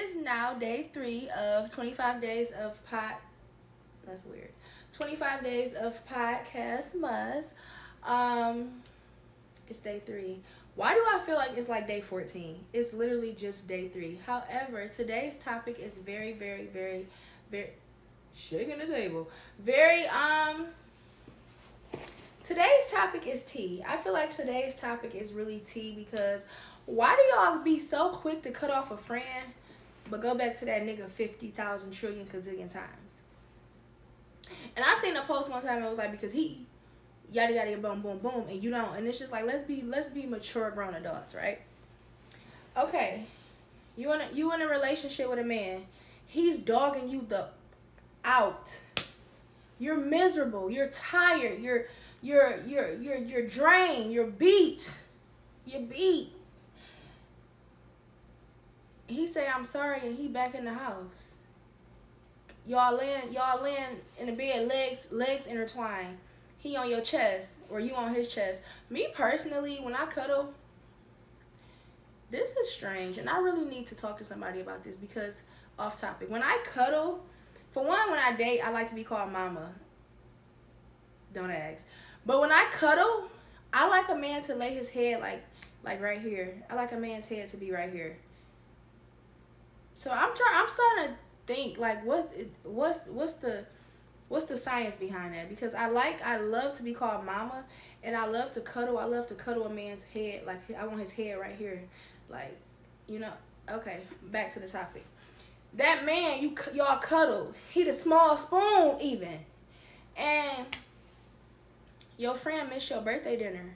is now day 3 of 25 days of That's weird. 25 days of PodcastMAS. Um, it's day 3. Why do I feel like it's like day 14? It's literally just day 3. However, today's topic is very, very, very, very shaking the table. Today's topic is tea. I feel like today's topic is really tea because why do y'all be so quick to cut off a friend, but go back to that nigga 50,000 trillion gazillion times? And I seen a post one time. It was like because he yada yada boom boom boom, and you don't. And it's just like let's be mature grown adults, right? Okay, you in a relationship with a man. He's dogging you the out. You're miserable. You're tired. You're drained. You're beat. You're beat. He say I'm sorry, and he back in the house. Y'all laying in the bed, legs intertwined. He on your chest or you on his chest. Me personally, when I cuddle, this is strange, and I really need to talk to somebody about this because off topic. When I cuddle, for one, when I date, I like to be called mama. Don't ask. But when I cuddle, I like a man to lay his head like right here. I like a man's head to be right here. So I'm starting to think like what's the science behind that? Because I love to be called mama, and I love to cuddle. I love to cuddle a man's head. Like I want his head right here, like Okay, back to the topic. That man y'all cuddle. He the small spoon even, and your friend missed your birthday dinner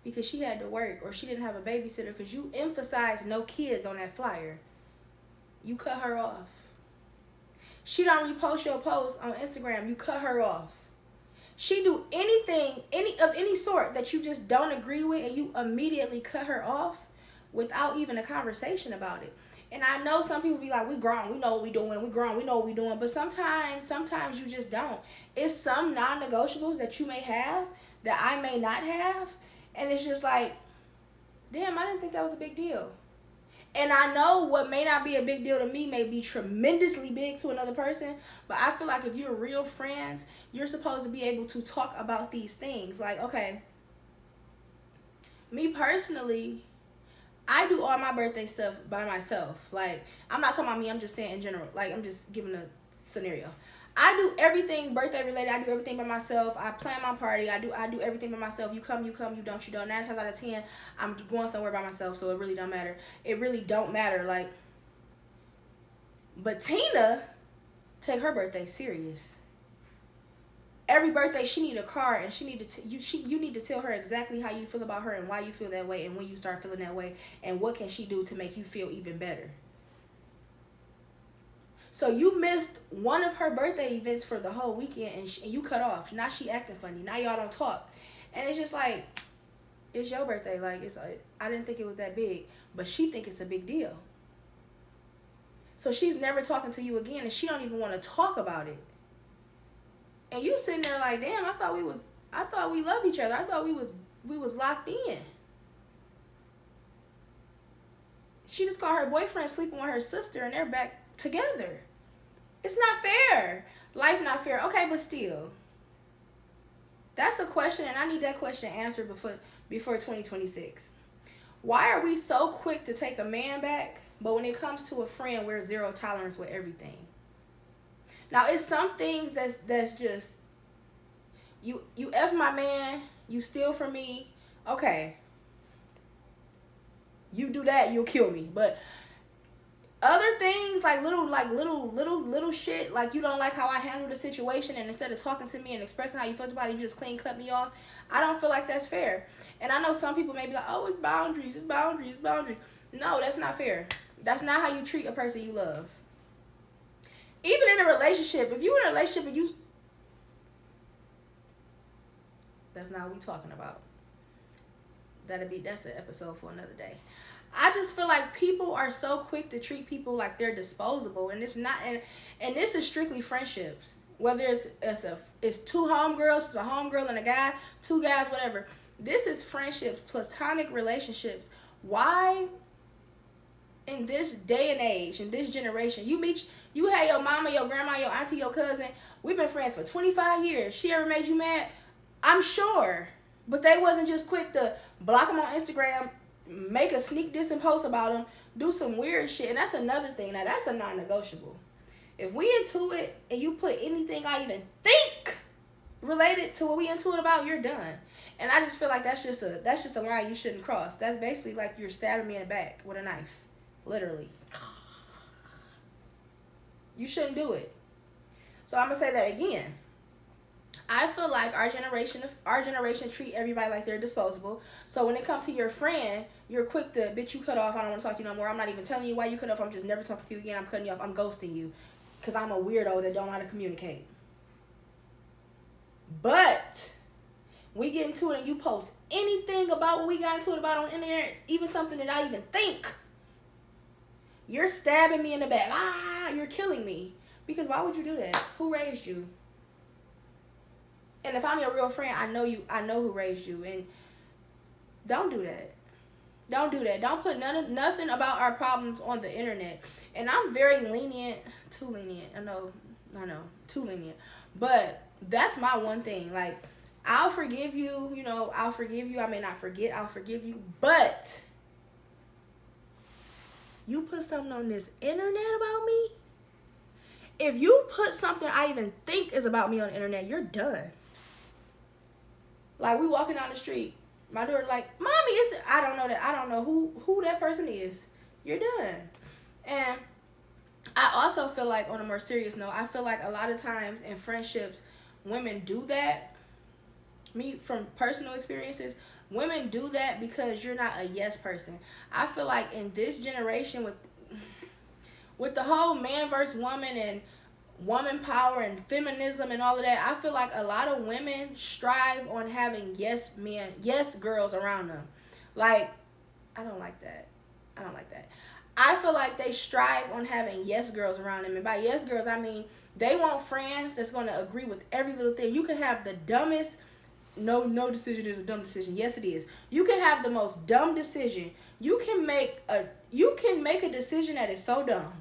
because she had to work or she didn't have a babysitter because you emphasized no kids on that flyer. You cut her off. She don't repost your post on Instagram. You cut her off. She do anything, any sort that you just don't agree with, and you immediately cut her off without even a conversation about it. And I know some people be like, we grown, we know what we doing, we grown, we know what we doing. But sometimes you just don't. It's some non-negotiables that you may have that I may not have. And it's just like, damn, I didn't think that was a big deal. And I know what may not be a big deal to me may be tremendously big to another person. But I feel like if you're real friends, you're supposed to be able to talk about these things. Like, okay, me personally, I do all my birthday stuff by myself. Like, I'm not talking about me. I'm just saying in general. Like, I'm just giving a scenario. I do everything birthday related. I do everything by myself. I plan my party. I do everything by myself. You come, you don't. 9 times out of 10, I'm going somewhere by myself, so it really don't matter. It really don't matter. Like, but Tina take her birthday serious. Every birthday she need a card, and you need to tell her exactly how you feel about her and why you feel that way and when you start feeling that way and what can she do to make you feel even better. So you missed one of her birthday events for the whole weekend, and you cut off. Now she acting funny. Now y'all don't talk, and it's just like, it's your birthday. Like I didn't think it was that big, but she think it's a big deal. So she's never talking to you again, and she don't even want to talk about it. And you sitting there like, damn, I thought we loved each other. I thought we was locked in. She just got her boyfriend sleeping with her sister, and they're back together. It's not fair. Life not fair. Okay, but still, that's a question, and I need that question answered before 2026. Why are we so quick to take a man back, but when it comes to a friend, we're zero tolerance with everything? Now, it's some things that's just you F my man, you steal from me. Okay, you do that, you'll kill me. But other things like little shit, like you don't like how I handle the situation, and instead of talking to me and expressing how you felt about it, you just clean cut me off. I don't feel like that's fair. And I know some people may be like, oh, it's boundaries. No, that's not fair. That's not how you treat a person you love. Even in a relationship, if you're in a relationship and you, that's not what we talking about. That's an episode for another day. I just feel like people are so quick to treat people like they're disposable, and it's not. And this is strictly friendships. Whether it's two homegirls, it's a homegirl and a guy, two guys, whatever. This is friendships, platonic relationships. Why in this day and age, in this generation, you had your mama, your grandma, your auntie, your cousin. We've been friends for 25 years. She ever made you mad? I'm sure. But they wasn't just quick to block them on Instagram, make a sneak diss and post about them, do some weird shit. And that's another thing. Now, that's a non-negotiable. If we into it and you put anything I even think related to what we into it about, you're done. And I just feel like that's just a line you shouldn't cross. That's basically like you're stabbing me in the back with a knife. Literally. You shouldn't do it. So I'm gonna say that again. I feel like our generation treat everybody like they're disposable. So when it comes to your friend, you're quick to, bitch, you cut off. I don't want to talk to you no more. I'm not even telling you why you cut off. I'm just never talking to you again. I'm cutting you off. I'm ghosting you because I'm a weirdo that don't know how to communicate. But we get into it and you post anything about what we got into it about on the internet, even something that I even think, you're stabbing me in the back. You're killing me. Because why would you do that? Who raised you? And if I'm your real friend, I know who raised you. And don't do that. Don't do that. Don't put nothing about our problems on the internet. And I'm very lenient, too lenient. I know, too lenient. But that's my one thing. Like, I'll forgive you, I'll forgive you. I may not forget, I'll forgive you. But you put something on this internet about me, if you put something I even think is about me on the internet, you're done. Like, we walking down the street, my daughter like, Mommy, I don't know that. I don't know who that person is. You're done. And I also feel like, on a more serious note, I feel like a lot of times in friendships, women do that. Me, from personal experiences, women do that because you're not a yes person. I feel like in this generation, with the whole man versus woman and woman power and feminism and all of that, I feel like a lot of women strive on having yes men, yes girls around them. Like, I don't like that. I feel like they strive on having yes girls around them. And by yes girls, I mean they want friends that's going to agree with every little thing. You can have the dumbest, no decision is a dumb decision. Yes, it is. You can have the most dumb decision. You can make a decision that is so dumb.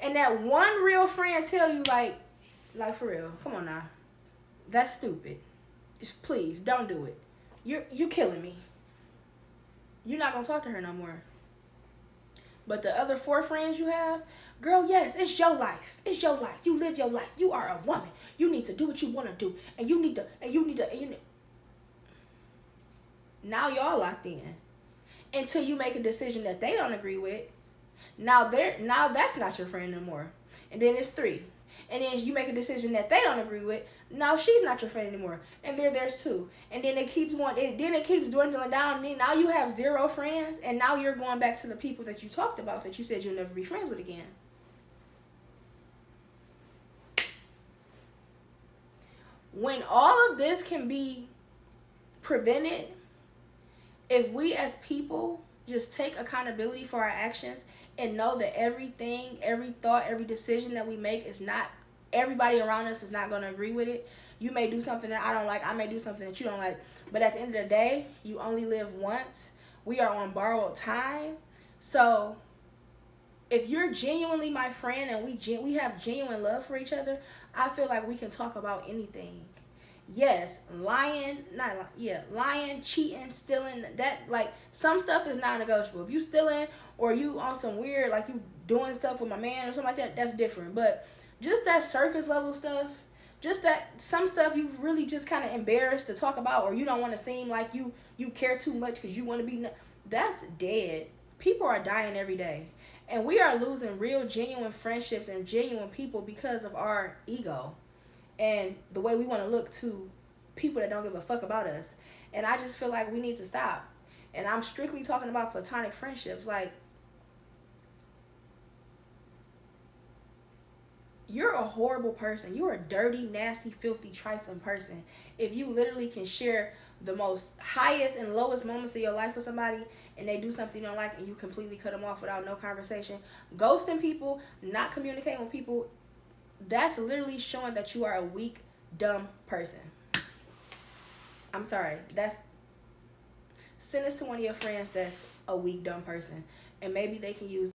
And that one real friend tell you, like for real, come on now. That's stupid. Please, don't do it. You're killing me. You're not going to talk to her no more. But the other 4 friends you have, girl, yes, it's your life. It's your life. You live your life. You are a woman. You need to do what you want to do. And you need to. Now y'all locked in. Until you make a decision that they don't agree with. Now that's not your friend anymore. And then it's 3. And then you make a decision that they don't agree with. Now she's not your friend anymore. And there's 2. And then it keeps going. Then it keeps dwindling down. And now you have 0 friends. And now you're going back to the people that you talked about that you said you'll never be friends with again. When all of this can be prevented, if we as people just take accountability for our actions and know that everything, every thought, every decision that we make is not, everybody around us is not going to agree with it. You may do something that I don't like. I may do something that you don't like. But at the end of the day, you only live once. We are on borrowed time. So if you're genuinely my friend and we have genuine love for each other, I feel like we can talk about anything. Yes, lying, cheating, stealing, that, like, some stuff is not negotiable. If you stealing or you on some weird, like, you doing stuff with my man or something like that, that's different. But just that surface level stuff, just that some stuff you really just kind of embarrassed to talk about, or you don't want to seem like you care too much because you want to be, that's dead. People are dying every day. And we are losing real, genuine friendships and genuine people because of our ego. And the way we want to look to people that don't give a fuck about us. And I just feel like we need to stop. And I'm strictly talking about platonic friendships. Like, you're a horrible person. You're a dirty, nasty, filthy, trifling person. If you literally can share the most highest and lowest moments of your life with somebody and they do something you don't like and you completely cut them off without no conversation, ghosting people, not communicating with people, that's literally showing that you are a weak, dumb person. I'm sorry. Send this to one of your friends that's a weak, dumb person. and maybe they can use